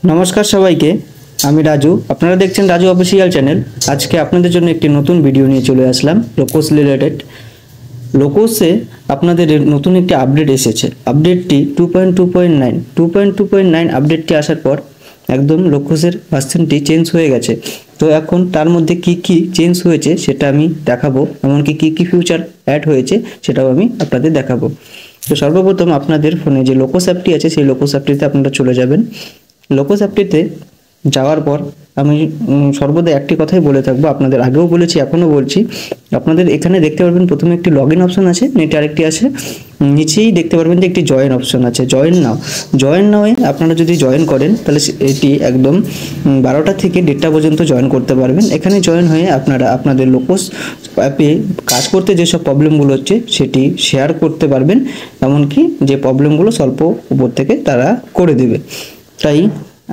নমস্কার সবাইকে, আমি রাজু। আপনারা দেখছেন রাজু অফিসিয়াল চ্যানেল। আজকে আপনাদের জন্য একটি নতুন ভিডিও নিয়ে চলে আসলাম লোকোস রিলেটেড। লোকোসে আপনাদের নতুন একটি আপডেট এসেছে। আপডেটটি 2.2.9 আপডেটটি আসার পর একদম লোকোসের ভার্সনটি চেঞ্জ হয়ে গেছে। তো এখন তার মধ্যে কি কি চেঞ্জ হয়েছে সেটা আমি দেখাবো, এমনকি কি কি ফিউচার অ্যাড হয়েছে সেটাও আমি আপনাদের দেখাবো। তো সর্বপ্রথম আপনাদের ফোনে যে লোকোস অ্যাপটি আছে সেই লোকোস অ্যাপটিতে আপনারা চলে যাবেন। লোকোস অ্যাপটিতে যাওয়ার পর আমি সর্বদা একটি কথাই বলে থাকবো, আপনাদের আগেও বলেছি এখনও বলছি। আপনাদের এখানে দেখতে পারবেন প্রথমে একটি লগ ইন অপশন আছে, নেটে আরেকটি আছে, নিচেই দেখতে পারবেন যে একটি জয়েন অপশন আছে। জয়েন নাওয়ে আপনারা যদি জয়েন করেন তাহলে এটি একদম 12টা থেকে 1:30 পর্যন্ত জয়েন করতে পারবেন। এখানে জয়েন হয়ে আপনারা আপনাদের লোকোস অ্যাপে কাজ করতে যেসব প্রবলেমগুলো হচ্ছে সেটি শেয়ার করতে পারবেন, এমনকি যে প্রবলেমগুলো স্বল্প উপর থেকে তারা করে দেবে। তাই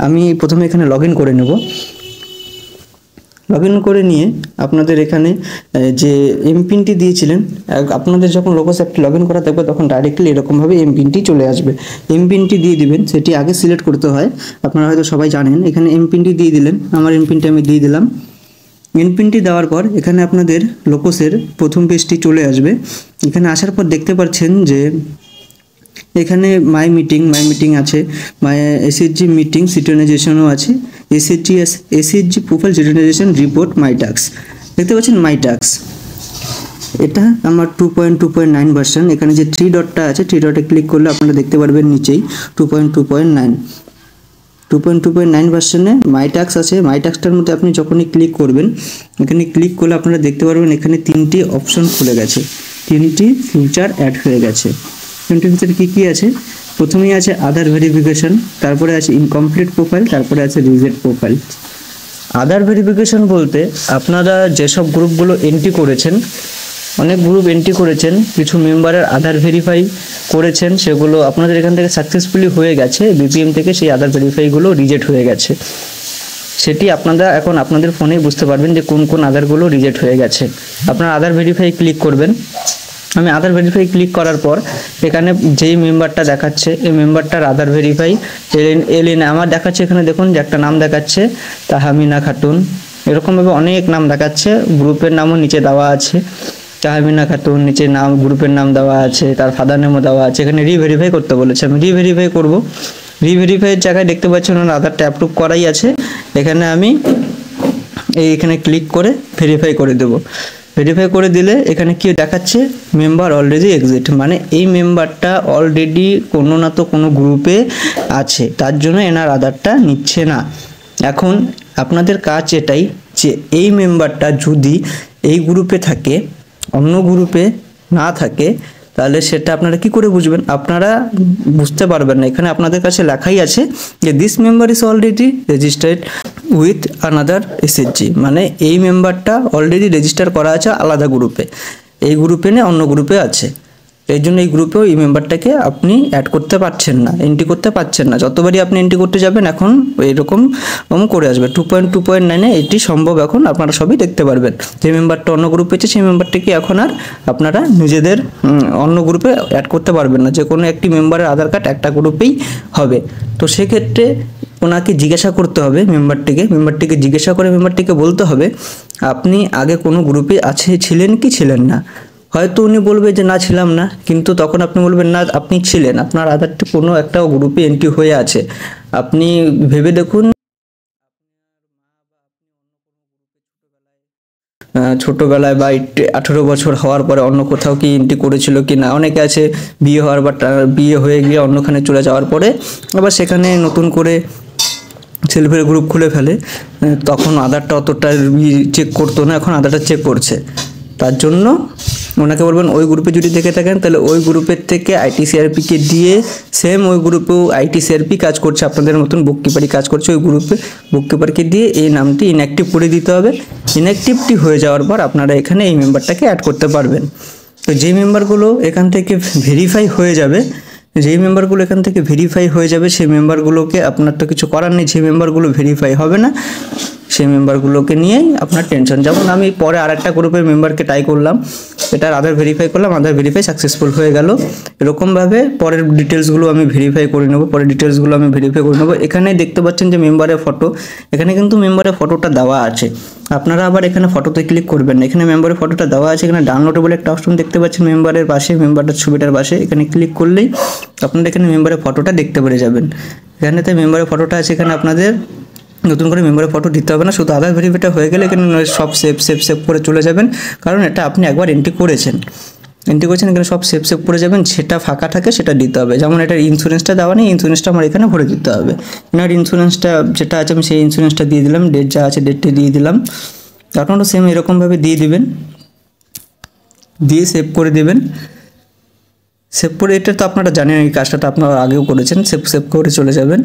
আমি প্রথমে এখানে লগ ইন করে নেব। লগ ইন করে নিয়ে আপনাদের এখানে যে এমপিনটি দিয়েছিলেন, আপনাদের যখন লোকোস অ্যাপটি লগ ইন করা থাকবে তখন ডাইরেক্টলি এরকমভাবে এমপিনটি চলে আসবে। এমপিনটি দিয়ে দিবেন, সেটি আগে সিলেক্ট করতে হয়, আপনারা হয়তো সবাই জানেন। এখানে এমপিনটি দিয়ে দিলেন, আমার এমপিনটি আমি দিয়ে দিলাম। এমপিনটি দেওয়ার পর এখানে আপনাদের লোকোসের প্রথম পেজটি চলে আসবে। এখানে আসার পর দেখতে পাচ্ছেন যে এখানে মাই মিটিং আছে, মাই এসএইচজি মিটিং সিটোনাইজেশনও আছে, এসএইচজি প্রোফাইল সিটোনাইজেশন রিপোর্ট, মাই টাস্ক। দেখতে পাচ্ছেন মাই টাস্ক, এটা আমার 2.2.9 ভার্সন। এখানে যে 3 ডটটা আছে, 3 ডটে ক্লিক করলে আপনারা দেখতে পারবেন নিচেই 2.2.9 ভার্সনে মাই টাস্ক আছে। মাই টাস্কটার মধ্যে আপনি যখনই ক্লিক করবেন, এখানে ক্লিক করলে আপনারা দেখতে পারবেন এখানে 3টি অপশন খুলে গেছে, 3টি ফিউচার অ্যাড হয়ে গেছে। ভিতরে কী কী আছে? প্রথমেই আছে আধার ভেরিফিকেশন, তারপরে আছে ইনকমপ্লিট প্রোফাইল, তারপরে আছে রিজেক্ট প্রোফাইল। আধার ভেরিফিকেশন বলতে আপনারা যেসব গ্রুপগুলো এন্ট্রি করেছেন, অনেক গ্রুপ এন্ট্রি করেছেন, কিছু মেম্বারের আধার ভেরিফাই করেছেন, সেগুলো আপনাদের এখান থেকে সাকসেসফুলি হয়ে গেছে। বিপিএম থেকে সেই আধার ভেরিফাইগুলো রিজেক্ট হয়ে গেছে। সেটি আপনারা এখন আপনাদের ফোনেই বুঝতে পারবেন যে কোন কোন আধারগুলো রিজেক্ট হয়ে গেছে। আপনারা আধার ভেরিফাই ক্লিক করবেন। আমি আধার ভেরিফাই ক্লিক করার পর এখানে যেই মেম্বারটা দেখাচ্ছে এই মেম্বারটার আধার ভেরিফাই এলেন আমার দেখাচ্ছে। এখানে দেখুন যে একটা নাম দেখাচ্ছে তাহমিনা খাতুন, এরকমভাবে অনেক নাম দেখাচ্ছে। গ্রুপের নামও নিচে দেওয়া আছে, তাহমিনা খাতুন, নিচে নাম গ্রুপের নাম দেওয়া আছে, তার ফাদার নেমও দেওয়া আছে। এখানে রিভেরিফাই করতে বলেছে, আমি রিভেরিফাই করব। রিভেরিফাইয়ের জায়গায় দেখতে পাচ্ছেন ওনার আধারটা অ্যাপ্রুভ করাই আছে। এখানে আমি এইখানে ক্লিক করে ভেরিফাই করে দেবো। ভেরিফাই করে দিলে এখানে কি দেখাচ্ছে, মেম্বার অলরেডি এক্সিট, মানে এই মেম্বারটা অলরেডি কোনো না তো কোনো গ্রুপে আছে, তার জন্য এনার আধারটা নিচ্ছে না। এখন আপনাদের কাজ এটাই যে এই মেম্বারটা যদি এই গ্রুপে থাকে, অন্য গ্রুপে না থাকে, তাহলে সেটা আপনারা কি করে বুঝবেন? আপনারা বুঝতে পারবেন না। এখানে আপনাদের কাছে লেখাই আছে যে this member is already registered with another SHG, মানে এই মেম্বারটা অলরেডি রেজিস্টার করা আছে আলাদা গ্রুপে, এই গ্রুপে না অন্য গ্রুপে আছে। এই জন্য এই গ্রুপেও এই মেম্বারটাকে আপনি অ্যাড করতে পারছেন না, এন্ট্রি করতে পারছেন না। যতবারই আপনি এন্ট্রি করতে যাবেন এখন এরকম করে আসবে। 2.2.9 এটি সম্ভব, এখন আপনারা সবই দেখতে পারবেন। যে মেম্বারটা অন্য গ্রুপে আছে সেই মেম্বারটাকে এখন আর আপনারা নিজেদের অন্য গ্রুপে অ্যাড করতে পারবেন না। যে কোনো একটি মেম্বারের আধার কার্ড একটা গ্রুপেই হবে। তো সেক্ষেত্রে ওনাকে জিজ্ঞাসা করতে হবে, মেম্বারটিকে জিজ্ঞাসা করে মেম্বারটিকে বলতে হবে আপনি আগে কোনো গ্রুপে ছিলেন কি ছিলেন না। হয়তো উনি বলবে যে না ছিলাম না, কিন্তু তখন আপনি বলবেন না আপনি ছিলেন, আপনার আধারটি কোনো একটা গ্রুপে এন্ট্রি হয়ে আছে। আপনি ভেবে দেখুন ছোটোবেলায় বা 18 বছর হওয়ার পরে অন্য কোথাও কি এন্ট্রি করেছিল কি না। অনেকে আছে বিয়ে হওয়ার বা বিয়ে হয়ে গিয়ে অন্যখানে চলে যাওয়ার পরে আবার সেখানে নতুন করে সেলফের গ্রুপ খুলে ফেলে, তখন আধারটা অতটা চেক করতো না, এখন আধারটা চেক করছে। তার জন্য ওনাকে বলবেন ওই গ্রুপে যদি দেখে থাকেন তাহলে ওই গ্রুপের থেকে আইটিসিআরপিকে দিয়ে, সেম ওই গ্রুপেও আইটিসিআরপি কাজ করছে, আপনাদের মতন বুককিপারই কাজ করছে, ওই গ্রুপে বুককিপারকে দিয়ে এই নামটি ইনঅ্যাক্টিভ করে দিতে হবে। ইনঅ্যাক্টিভটি হয়ে যাওয়ার পর আপনারা এখানে এই মেম্বারটাকে অ্যাড করতে পারবেন। তো যে মেম্বারগুলো এখান থেকে ভেরিফাই হয়ে যাবে, সেই মেম্বারগুলোকে আপনার তো কিছু করার নেই। যে মেম্বারগুলো ভেরিফাই হবে না সেই মেম্বারগুলোকে নিয়েই আপনার টেনশন। যেমন আমি পরে আরেকটা গ্রুপের মেম্বারকে ট্রাই করলাম, এটার আধার ভেরিফাই করলাম, আধার ভেরিফাই সাকসেসফুল হয়ে গেল। এরকমভাবে পরের ডিটেলসগুলো আমি ভেরিফাই করে নেব, এখানে দেখতে পাচ্ছেন যে মেম্বারের ফটো, এখানে কিন্তু মেম্বারের ফটোটা দেওয়া আছে। আপনারা আবার এখানে ফটোতে ক্লিক করবেন না, এখানে মেম্বারের ফটোটা দেওয়া আছে। এখানে ডাউনলোডেবল একটা অপশন দেখতে পাচ্ছেন মেম্বারের পাশে, মেম্বারের ছবিটার পাশে, এখানে ক্লিক করলেই আপনারা এখানে মেম্বারের ফটোটা দেখতে পেরে যাবেন। এখানেতে মেম্বারের ফটোটা আছে, এখানে আপনাদের নতুন করে মেম্বারের ফটো দিতে হবে না, শুধু আধার ভেরিফাইটা হয়ে গেলে এখানে সব সেভ করে চলে যাবেন। কারণ এটা আপনি একবার এন্ট্রি করেছেন, এখানে সব সেভ করে যাবেন। সেটা ফাঁকা থাকে সেটা দিতে হবে। যেমন এটার ইন্স্যুরেন্সটা দেওয়া নেই, ইন্স্যুরেন্সটা আমার এখানে ভরে দিতে হবে। এনার ইন্স্যুরেন্সটা যেটা আছে আমি সেই ইন্স্যুরেন্সটা দিয়ে দিলাম, ডেট যা আছে ডেটটা দিয়ে দিলাম। আপনারা সেম এরকমভাবে দিয়ে দিবেন, দিয়ে সেভ করে দেবেন। সেভ করে, এটা তো আপনারা জানেন এই কাজটা আপনারা আগেও করেছেন। সেভ করে চলে যাবেন।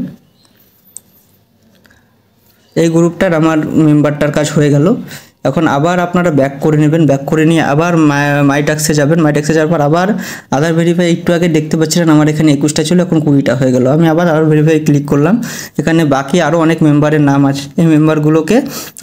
এই গ্রুপটার আমার মেম্বারটার কাজ হয়ে গেল। এখন আবার আপনারা ব্যাক করে নেবেন, ব্যাক করে নিয়ে আবার মাই টাস্কে যাবেন। মাই টাস্কে যাওয়ার পর আবার আধার ভেরিফাই, একটু আগে দেখতে পাচ্ছিলেন আমার এখানে 21টা ছিল, এখন 20টা হয়ে গেল। আমি আবার আধার ভেরিফাই ক্লিক করলাম, এখানে বাকি আরও অনেক মেম্বারের নাম আছে। এই মেম্বারগুলোকে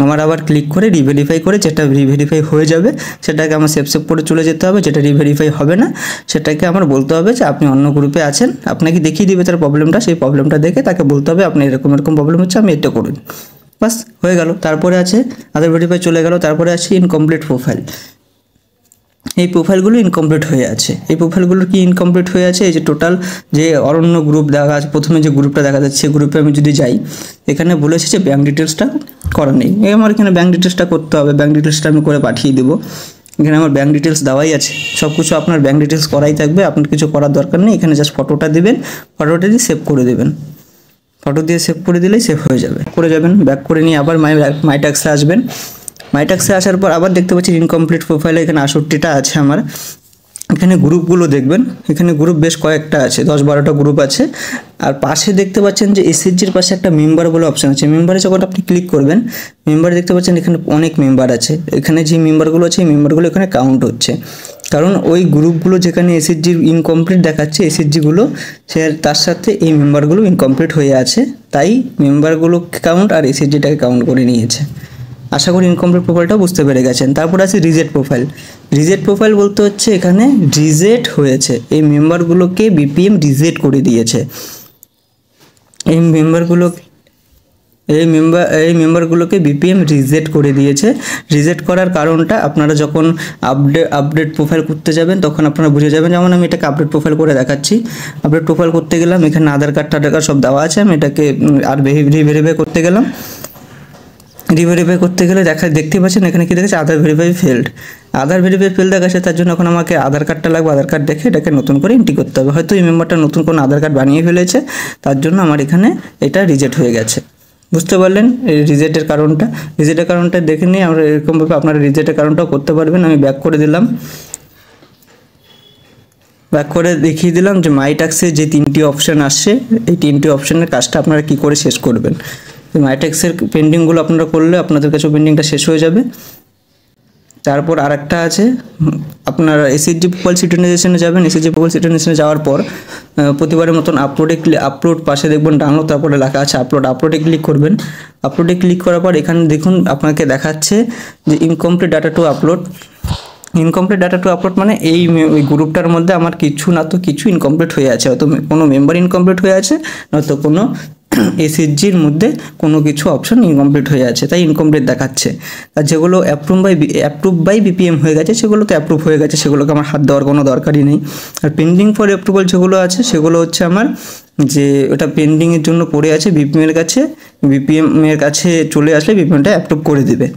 আমার আবার ক্লিক করে রিভেরিফাই করে, যেটা রিভেরিফাই হয়ে যাবে সেটাকে আমার সেভ করে চলে যেতে হবে। যেটা রিভেরিফাই হবে না সেটাকে আমার বলতে হবে যে আপনি অন্য গ্রুপে আছেন, আপনাকে দেখিয়ে দিবে তার প্রবলেমটা। সেই প্রবলেমটা দেখে তাকে বলতে হবে আপনি এরকম প্রবলেম হচ্ছে, আমি এটা করুন, বাস হয়ে গেল। তারপরে আছে আধার ভেরিফাই চলে গেল। তারপরে আছে ইনকমপ্লিট প্রোফাইল। এই প্রোফাইলগুলো ইনকমপ্লিট হয়ে আছে। এই প্রোফাইলগুলো কি ইনকমপ্লিট হয়ে আছে? এই যে টোটাল যে অরণ্য গ্রুপ দেখা আছে, প্রথমে যে গ্রুপটা দেখা যাচ্ছে সেই গ্রুপে আমি যদি যাই, এখানে বলেছে যে ব্যাঙ্ক ডিটেলসটা করা নেই। আমার এখানে ব্যাঙ্ক ডিটেলসটা করতে হবে। ব্যাঙ্ক ডিটেলসটা আমি করে পাঠিয়ে দেবো। এখানে আমার ব্যাঙ্ক ডিটেলস দেওয়াই আছে, সব কিছু আপনার ব্যাঙ্ক ডিটেলস করাই থাকবে, আপনার কিছু করার দরকার নেই। এখানে জাস্ট ফটোটা দিবেন, ফটোটা দিয়ে সেভ করে দেবেন। ফটো দিয়ে সেভ করে দিলেই সেভ হয়ে যাবে। করে যাবেন, ব্যাক করে নিয়ে আবার মাই টাস্কে আসবেন। মাই টাস্কে আসার পর আবার দেখতে পাচ্ছি ইনকমপ্লিট প্রোফাইলে এখানে 68টা আছে আমার। এখানে গ্রুপগুলো দেখবেন, এখানে গ্রুপ বেশ কয়েকটা আছে, 10-12টা গ্রুপ আছে। আর পাশে দেখতে পাচ্ছেন যে এসএইচজির পাশে একটা মেম্বার বলে অপশান আছে। মেম্বারে যখন আপনি ক্লিক করবেন, মেম্বারে দেখতে পাচ্ছেন এখানে অনেক মেম্বার আছে। এখানে যে মেম্বারগুলো আছে এই মেম্বারগুলো এখানে কাউন্ট হচ্ছে, কারণ ওই গ্রুপগুলো যেখানে এসএইচজির ইনকমপ্লিট দেখাচ্ছে, এসএইচজিগুলো সে তার সাথে এই মেম্বারগুলো ইনকমপ্লিট হয়ে আছে, তাই মেম্বারগুলো কাউন্ট আর এসএইচজিটাকে কাউন্ট করে নিয়েছে। আশা করি ইনকমপ্লিট প্রোফাইলটা বুঝতে পেরে গেছেন। তারপর আছে রিজেক্ট প্রোফাইল। রিজেক্ট প্রোফাইল বলতে হচ্ছে এখানে রিজেক্ট হয়েছে, এই মেম্বারগুলোকে বিপিএম রিজেক্ট করে দিয়েছে। এই মেম্বারগুলোকে বিপিএম রিজেক্ট করে দিয়েছে। রিজেক্ট করার কারণটা আপনারা যখন আপডেট প্রোফাইল করতে যাবেন তখন আপনারা বুঝে যাবেন। যেমন আমি এটাকে আপডেট প্রোফাইল করে দেখাচ্ছি। আপডেট প্রোফাইল করতে গেলাম, এখানে আধার কার্ড সব দেওয়া আছে। আমি এটাকে আর রিভেরিফাই করতে গেলাম। রিভেরিফাই করতে গেলে দেখতে পাচ্ছেন এখানে কি দেখাচ্ছে, আধার ভেরিফাই ফেল্ড। আধার ভেরিফাই ফেল দেখাচ্ছে, তার জন্য এখন আমাকে আধার কার্ডটা লাগবে। আধার কার্ড দেখে এটাকে নতুন করে এন্ট্রি করতে হবে। হয়তো এই মেম্বারটা নতুন কোনো আধার কার্ড বানিয়ে ফেলেছে, তার জন্য আমার এখানে এটা রিজেক্ট হয়ে গেছে। বুঝতে পারলেন এই রিজেক্টের কারণটা দেখে নিয়ে আমরা এরকমভাবে আপনারা রিজেক্টের কারণটাও করতে পারবেন। আমি ব্যাক করে দিলাম, ব্যাক করে দেখিয়ে দিলাম যে মাই টাস্কে যে 3টি অপশান আসছে, এই 3টি অপশানের কাজটা আপনারা কি করে শেষ করবেন। মাই টাস্কের পেন্ডিংগুলো আপনারা করলে আপনাদের কাছে পেন্ডিংটা শেষ হয়ে যাবে। তারপর আরেকটা আছে, আপনারা এসএইচজি প্রোফাইল সিটিজেশনে যাবেন। এসএইচজি প্রোফাইল সিটিজেশনে যাওয়ার পর প্রতিবারের মতন আপলোড পাশে দেখবেন ডাউনলোড, তারপরে লেখা আছে আপলোডে ক্লিক করবেন। আপলোডে ক্লিক করার পর এখানে দেখুন আপনাকে দেখাচ্ছে যে incomplete data to upload. Incomplete data to upload মানে এই গ্রুপটার মধ্যে আমার কিছু না তো কিছু ইনকমপ্লিট হয়ে আছে, হয়তো কোনো মেম্বার ইনকমপ্লিট হয়ে আছে, নয়তো কোনো এসএইচজির মধ্যে কোনো কিছু অপশন ইনকমপ্লিট হয়ে আছে, তাই ইনকমপ্লিট দেখাচ্ছে। আর যেগুলো অ্যাপ্রুভ বাই বিপিএম হয়ে গেছে সেগুলো তো অ্যাপ্রুভ হয়ে গেছে, সেগুলোকে আমার হাত দেওয়ার কোনো দরকারই নেই। আর পেন্ডিং ফর অ্যাপ্রুভাল যেগুলো আছে সেগুলো হচ্ছে আমার যে ওটা পেন্ডিংয়ের জন্য পড়ে আছে বিপিএমের কাছে চলে আসলে বিপিএমটা অ্যাপ্রুভ করে দেবে।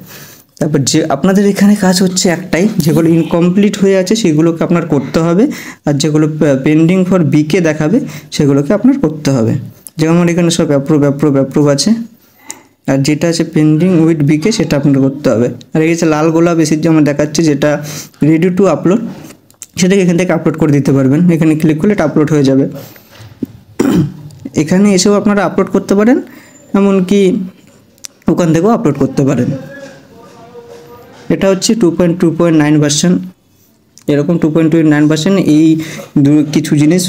তারপর যে আপনাদের এখানে কাজ হচ্ছে একটাই, যেগুলো ইনকমপ্লিট হয়ে আছে সেগুলোকে আপনার করতে হবে, আর যেগুলো পেন্ডিং ফর বিকে দেখাবে সেগুলোকে আপনার করতে হবে। যেমন আমার এখানে সব অ্যাপ্রুভ আছে, আর যেটা আছে পেন্ডিং উইথ বিকে সেটা আপনার করতে হবে। আর এই যে লাল গোলাপ এসির যেমন দেখাচ্ছে যেটা রেডি টু আপলোড, সেটাকে এখান থেকে আপলোড করে দিতে পারবেন। এখানে ক্লিক করলে এটা আপলোড হয়ে যাবে। এখানে এসেও আপনারা আপলোড করতে পারেন, এমনকি ওখান থেকেও আপলোড করতে পারেন। এটা হচ্ছে 2.2.9 ভার্সন। এরকম 2.29 ভার্সন এই কিছু জিনিস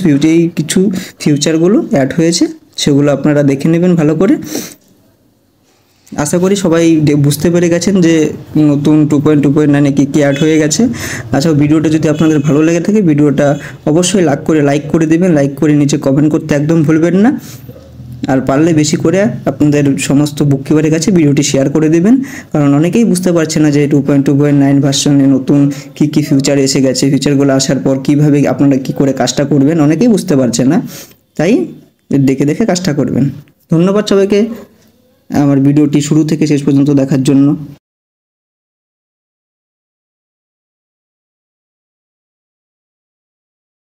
কিছু ফিউচারগুলো অ্যাড হয়েছে, সেগুলো আপনারা দেখে নেবেন ভালো করে। আশা করি সবাই বুঝতে পেরে গেছেন যে নতুন 2.2.9 কি অ্যাড হয়ে গেছে। আচ্ছা, ভিডিওটা যদি আপনাদের ভালো লেগে থাকে ভিডিওটা অবশ্যই লাইক করে দেবেন, লাইক করে নিচে কমেন্ট করতে একদম ভুলবেন না। আর পারলে বেশি করে আপনাদের সমস্ত বুক কিপারের কাছে ভিডিওটি শেয়ার করে দেবেন, কারণ অনেকেই বুঝতে পারছে না যে 2.2.9 ভার্সনে নতুন কী ফিচার এসে গেছে, ফিচারগুলো আসার পর কীভাবে আপনারা কী করে কাজটা করবেন অনেকেই বুঝতে পারছে না, তাই দেখে কাজটা করবেন। ধন্যবাদ সবাইকে আমার ভিডিওটি শুরু থেকে শেষ পর্যন্ত দেখার জন্য।